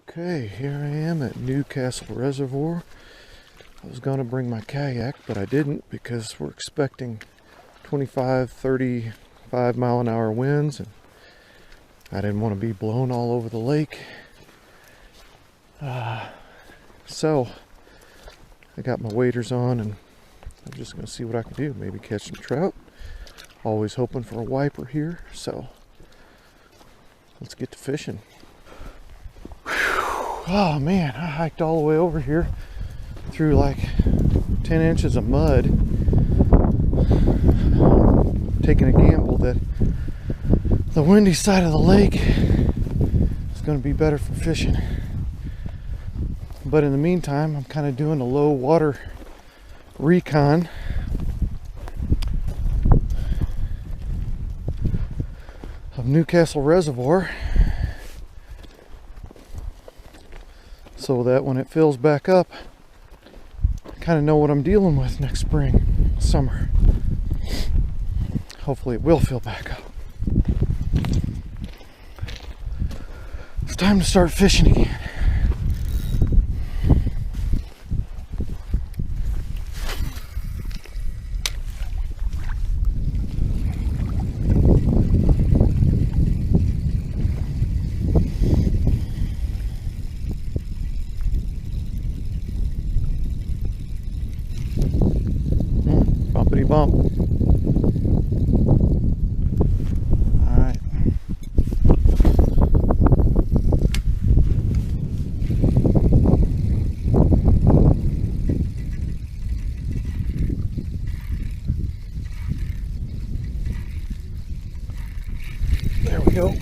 Okay, here I am at Newcastle Reservoir. I was going to bring my kayak, but I didn't because we're expecting 25, 35 mile an hour winds, and I didn't want to be blown all over the lake. So I got my waders on, and I'm just going to see what I can do. Maybe catch some trout. Always hoping for a wiper here, so let's get to fishing. Oh man, I hiked all the way over here through like 10 inches of mud, taking a gamble that the windy side of the lake is going to be better for fishing. But in the meantime, I'm kind of doing a low water recon. Of Newcastle Reservoir, so that when it fills back up, I kind of know what I'm dealing with next spring, summer. Hopefully it will fill back up. It's time to start fishing again. Bumpity bump. Alright. There we go.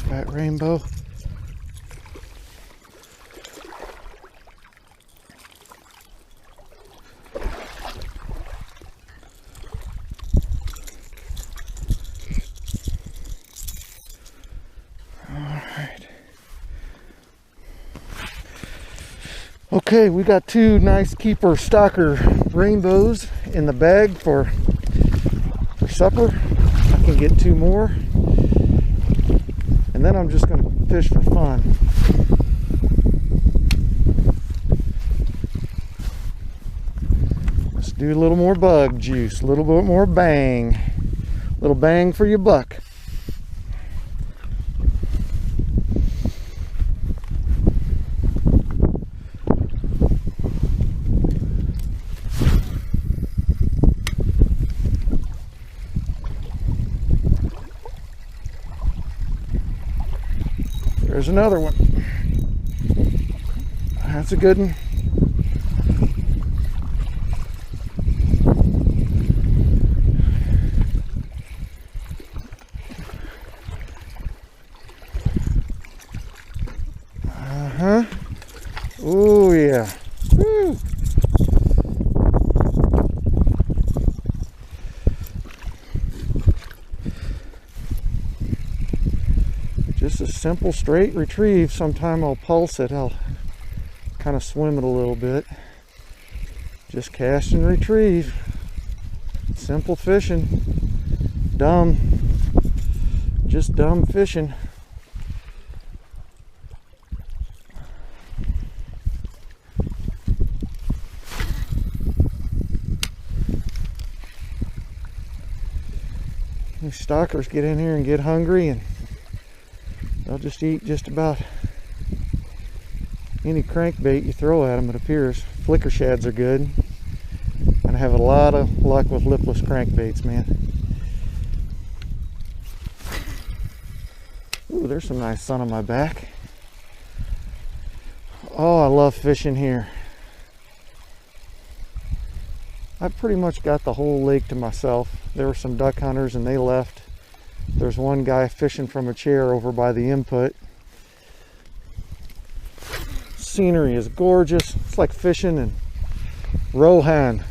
Fat rainbow. Alright. Okay, we got two nice keeper stalker rainbows in the bag for supper. I can get two more. And then I'm just going to fish for fun. Let's do a little more bug juice, a little bit more bang. A little bang for your buck. There's another one. That's a good one. Oh yeah. Woo. Just a simple straight retrieve. Sometime I'll pulse it. I'll kind of swim it a little bit. Just cast and retrieve. Simple fishing. Dumb. Just dumb fishing. These stalkers get in here and get hungry, and they'll just eat just about any crankbait you throw at them, it appears. Flicker shads are good. And I have a lot of luck with lipless crankbaits, man. Ooh, there's some nice sun on my back. Oh, I love fishing here. I pretty much got the whole lake to myself. There were some duck hunters and they left. There's one guy fishing from a chair over by the input. Scenery is gorgeous. It's like fishing in Rohan.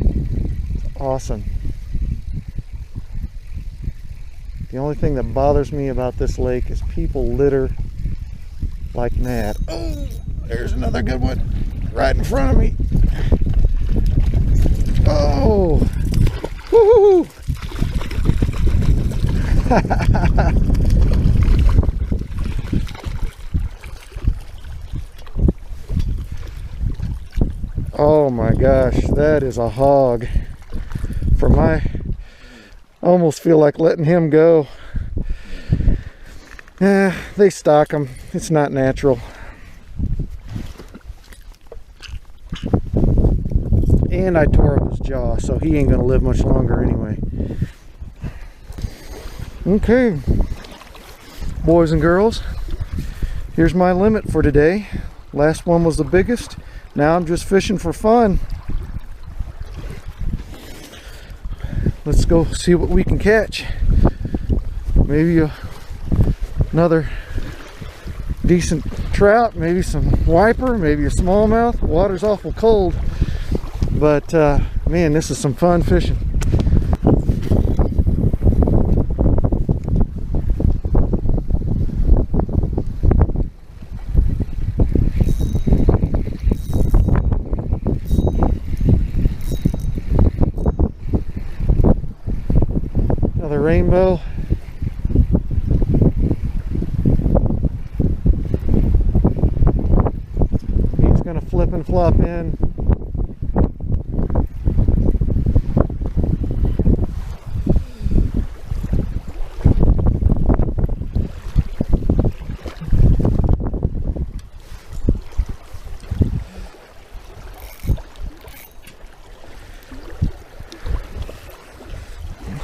It's awesome. The only thing that bothers me about this lake is people litter like mad. Oh, there's another good one right in front of me. Oh, woohoo! Oh my gosh, that is a hog. I almost feel like letting him go. Yeah, they stock them. It's not natural. And I tore up his jaw, so he ain't gonna live much longer anyway. Okay, boys and girls, here's my limit for today. Last one was the biggest. Now I'm just fishing for fun. Let's go see what we can catch. Maybe another decent trout, maybe some wiper, maybe a smallmouth. Water's awful cold, but man, this is some fun fishing. Another rainbow. He's gonna flip and flop in.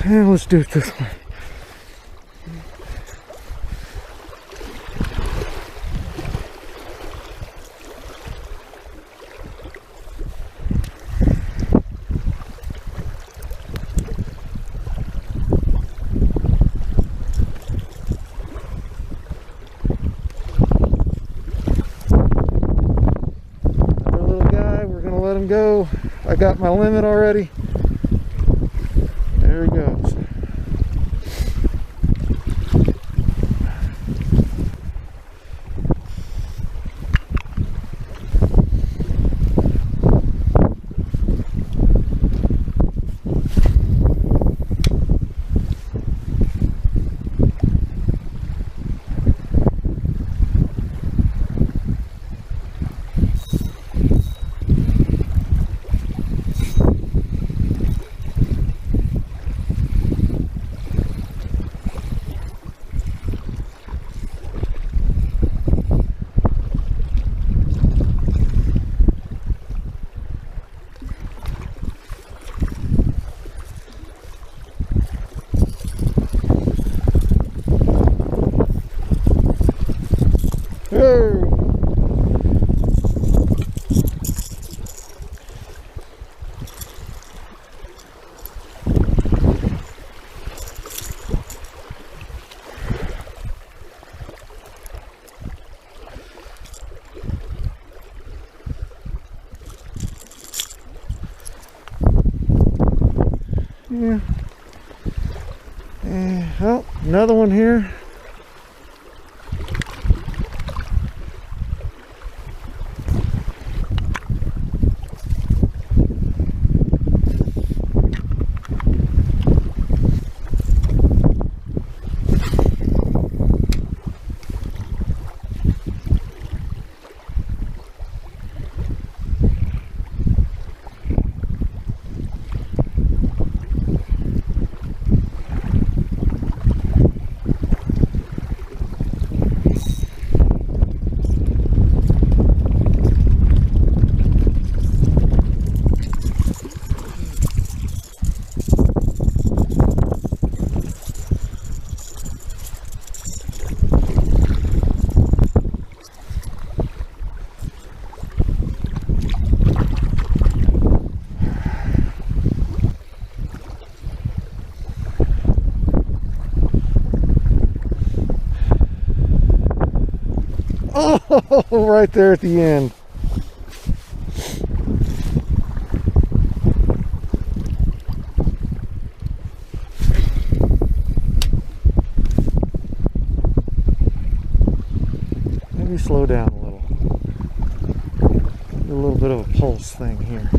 Yeah, let's do it this way. Another little guy, we're gonna let him go. I got my limit already. There he goes. Yeah. Oh, another one here. Oh, right there at the end. Maybe maybe slow down a little. Do a little bit of a pulse thing here.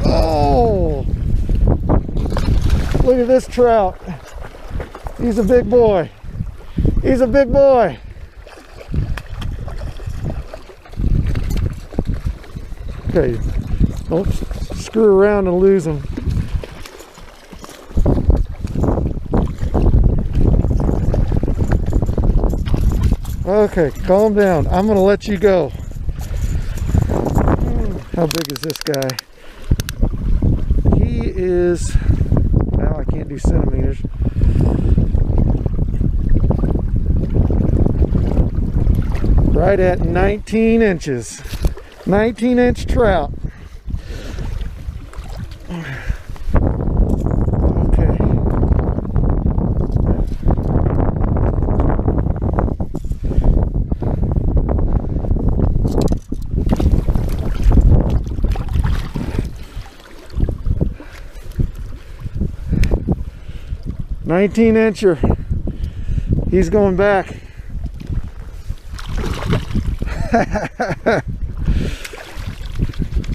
Oh! Look at this trout. He's a big boy. He's a big boy. Okay, don't screw around and lose him. Okay, calm down. I'm gonna let you go. How big is this guy? He is, well, I can't do centimeters. Right at 19 inches. 19-inch trout. Okay. "19-incher. He's going back."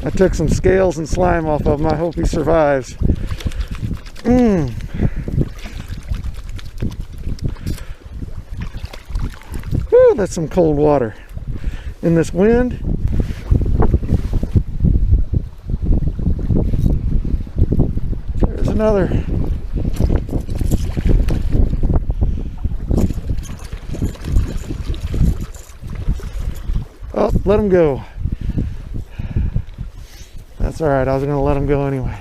I took some scales and slime off of him. I hope he survives. Whew, that's some cold water. In this wind. There's another. Oh, let him go. That's alright, I was going to let him go anyway.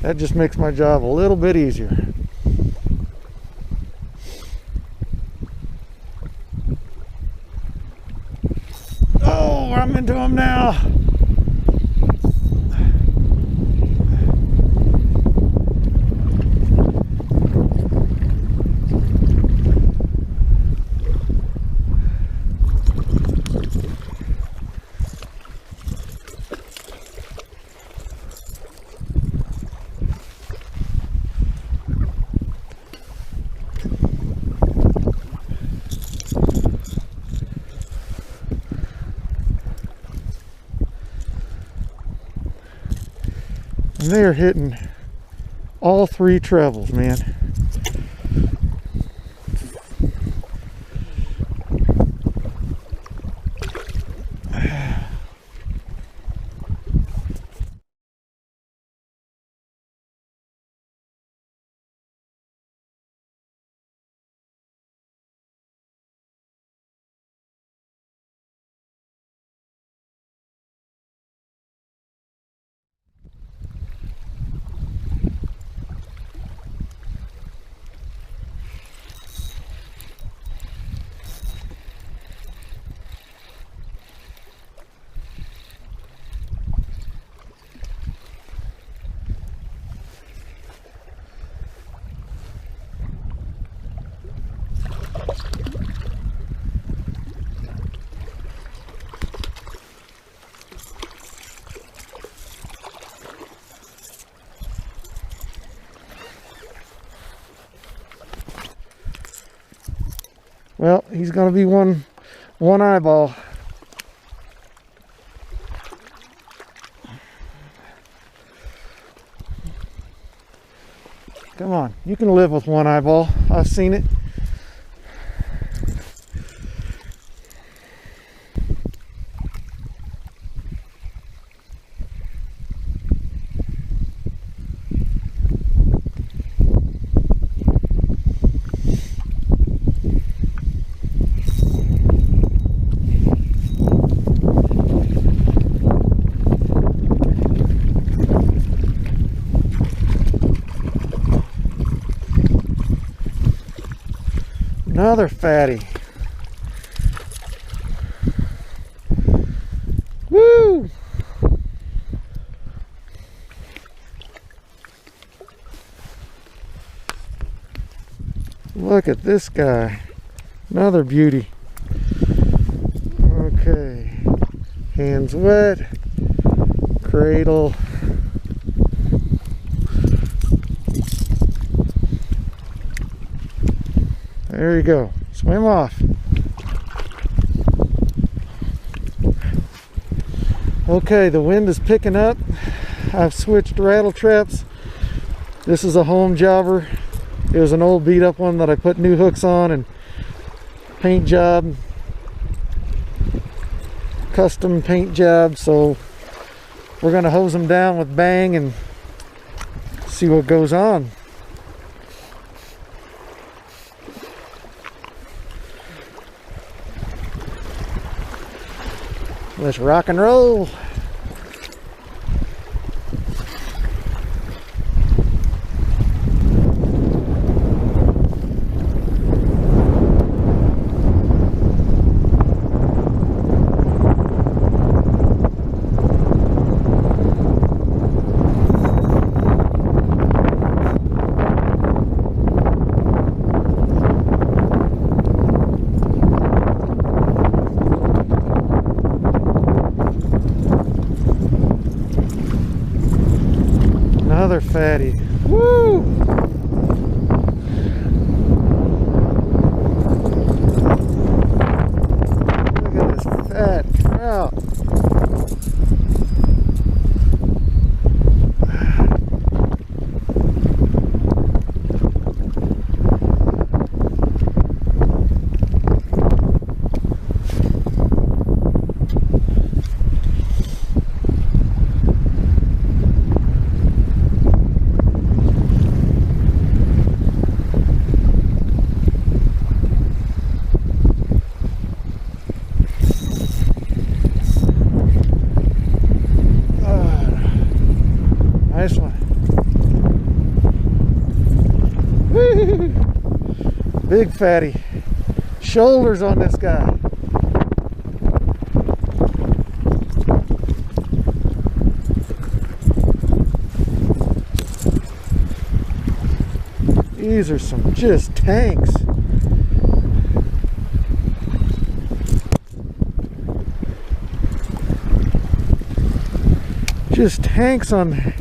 That just makes my job a little bit easier. Oh, I'm into him now. And they are hitting all three trebles, man. Well, he's going to be one eyeball. Come on, you can live with one eyeball. I've seen it. Another fatty. Woo! Look at this guy. Another beauty. Okay. Hands wet. Cradle. There you go. Swim off. Okay, the wind is picking up. I've switched rattle traps. This is a home jobber. It was an old beat up one that I put new hooks on and paint job. Custom paint job. So we're gonna hose them down with Bang and see what goes on. Let's rock and roll. Another fatty. Woo! Look at this fat trout. Nice one. Woo! Big fatty. Shoulders on this guy. These are some just tanks. Just tanks on there.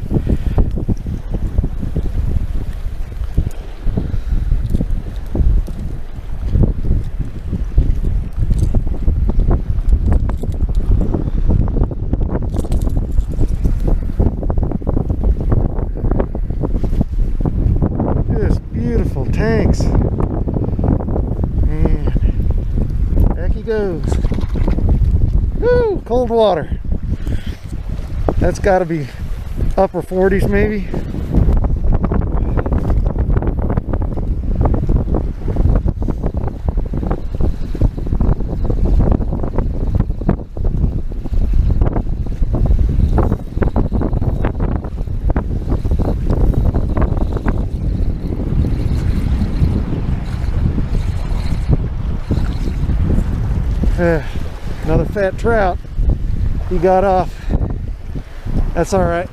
Just beautiful tanks. Man, back he goes. Woo, cold water. That's got to be upper 40s maybe. Another fat trout. He got off. That's all right.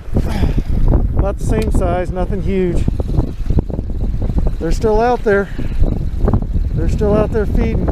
About the same size, nothing huge. They're still out there. They're still out there feeding.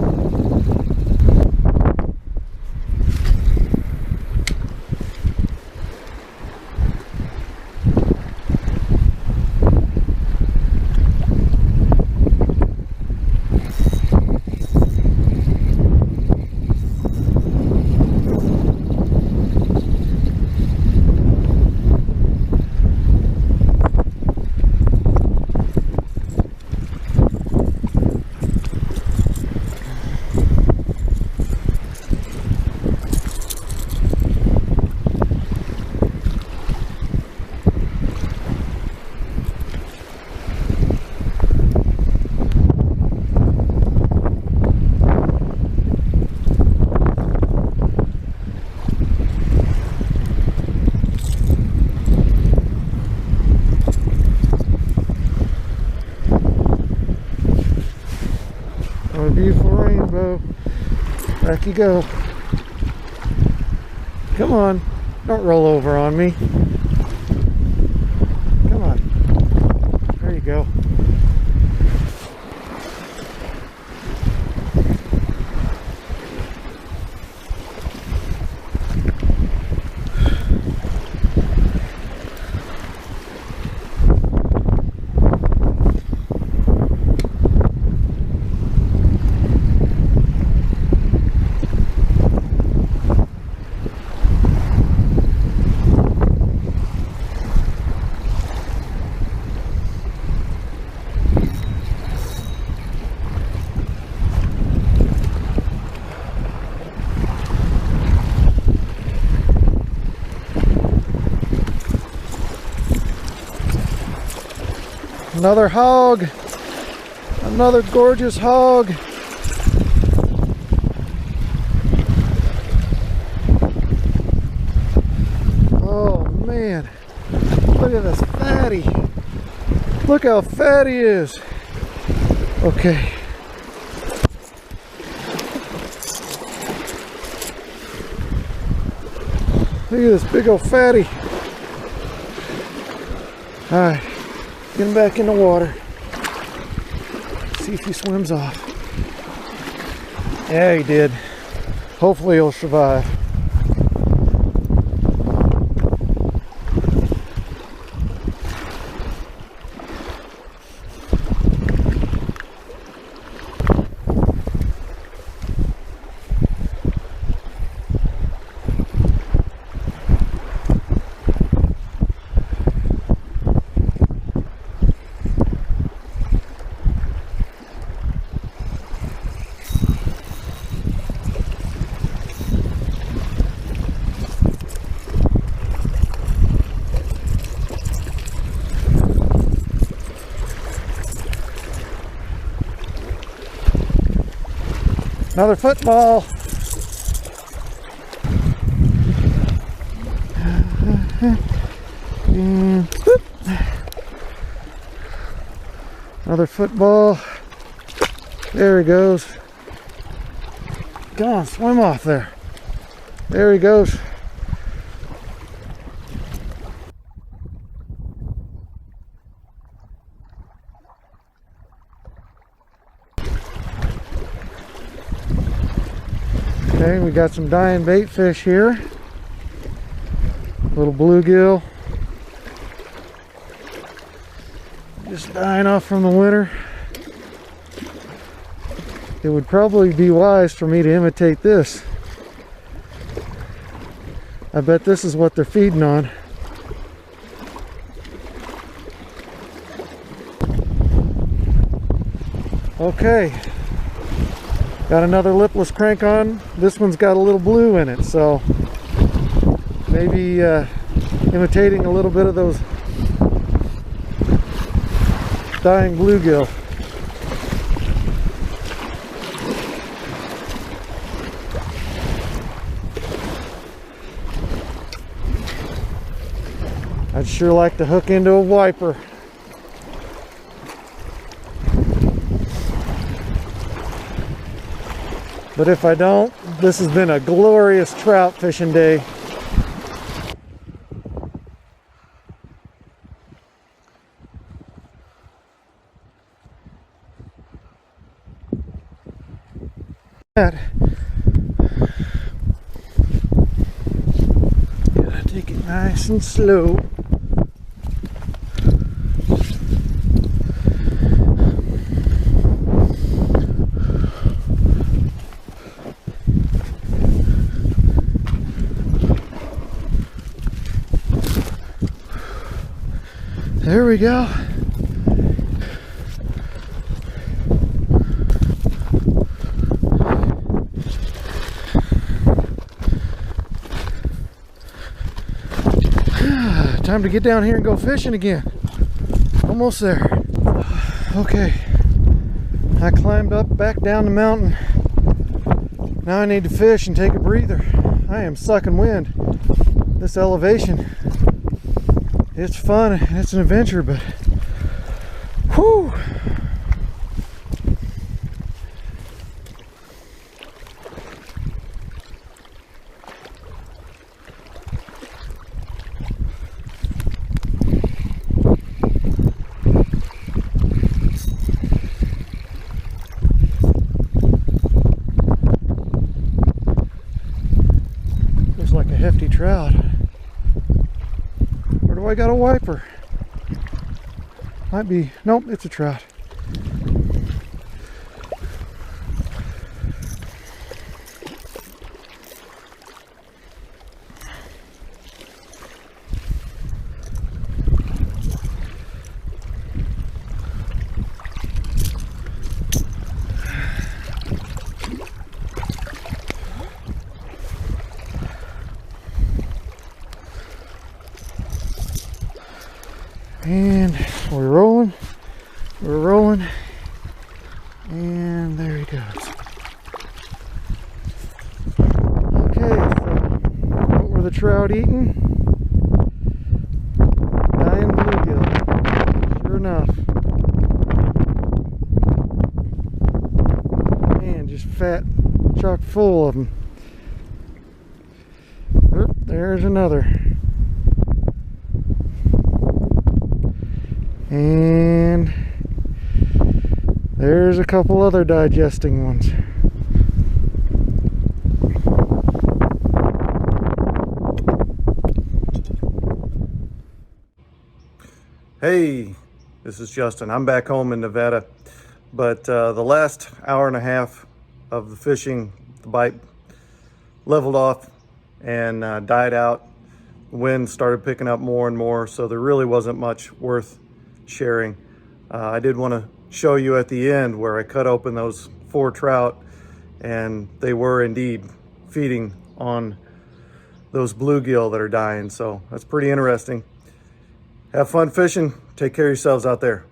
Oh, beautiful rainbow. Back you go. Come on. Don't roll over on me. Come on. There you go. Another hog. Another gorgeous hog. Oh man, look at this fatty. Look how fat he is. Okay. Look at this big old fatty. Alright, get him back in the water. See if he swims off. Yeah, he did. Hopefully he'll survive. Another football. Another football. There he goes. Come on, swim off there. There he goes. Okay, we got some dying bait fish here. Little bluegill. Just dying off from the winter. It would probably be wise for me to imitate this. I bet this is what they're feeding on. Okay. Got another lipless crank on. This one's got a little blue in it, so maybe imitating a little bit of those dying bluegill. I'd sure like to hook into a wiper. But if I don't, this has been a glorious trout fishing day. Gotta take it nice and slow. There we go. Time to get down here and go fishing again. Almost there. Okay. I climbed up back down the mountain. Now I need to fish and take a breather. I am sucking wind. This elevation. It's fun and it's an adventure, but whew. Looks like a hefty trout. I got a wiper. Might be, nope, it's a trout. And we're rolling. We're rolling, and there he goes. Okay, so what were the trout eating? Dying bluegill, sure enough. Man, just fat, chock full of them. There's another. And there's a couple other digesting ones. Hey, this is Justin. I'm back home in Nevada, but the last hour and a half of the fishing, the bite leveled off and died out. The wind started picking up more and more, so there really wasn't much worth sharing. I did want to show you at the end where I cut open those 4 trout, and they were indeed feeding on those bluegill that are dying, so that's pretty interesting. Have fun fishing. Take care of yourselves out there.